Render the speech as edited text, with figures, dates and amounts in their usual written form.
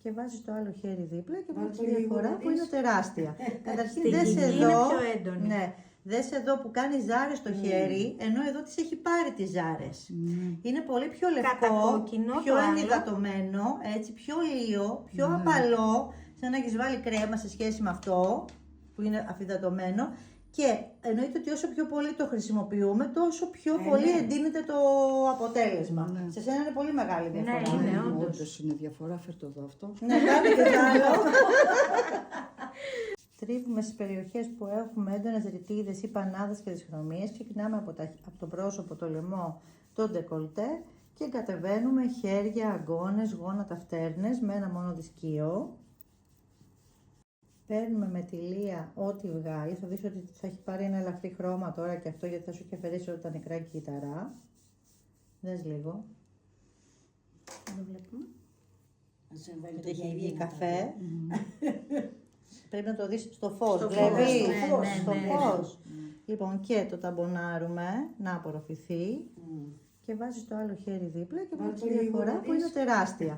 Και βάζεις το άλλο χέρι δίπλα και βλέπεις τη διαφορά που είναι τεράστια. Καταρχήν δες είναι εδώ, πιο έντονη. ναι, δες εδώ που κάνει ζάρες στο χέρι, ενώ εδώ τις έχει πάρει τις ζάρες. Είναι πολύ πιο λευκό, Κατακόκκινο, πιο το άλλο. ενυδατωμένο, έτσι, πιο λίο, πιο απαλό, σαν να έχεις βάλει κρέμα σε σχέση με αυτό που είναι αφυδατωμένο. Και εννοείται ότι όσο πιο πολύ το χρησιμοποιούμε, τόσο πιο πολύ εντείνεται το αποτέλεσμα. Σε σένα είναι πολύ μεγάλη διαφορά. Ναι, είναι όντως. Όντως είναι διαφορά, φέρ' το εδώ αυτό. Ναι, κάντε και το άλλο. Τρίβουμε στις περιοχές που έχουμε έντονες ρητίδες ή πανάδες και δυσχρωμίες. Ξεκινάμε από το πρόσωπο, το λαιμό, το ντεκολτέ και κατεβαίνουμε χέρια, αγκώνες, γόνατα, φτέρνες με ένα μόνο δισκείο. Παίρνουμε με τη λία ό,τι βγάλει. Θα δεις ότι θα έχει πάρει ένα ελαφρύ χρώμα τώρα και αυτό, γιατί θα σου έχει αφαιρέσει όλα τα νεκρά κύτταρα. Δες λίγο. Το βλέπουμε. Γιατί έχει βγει καφέ. Πρέπει να το δεις στο φως, Στο βλέπεις, φως, στο ναι. φως. Λοιπόν, και το ταμπονάρουμε να απορροφηθεί και βάζεις το άλλο χέρι δίπλα και βλέπεις τη διαφορά που είναι τεράστια.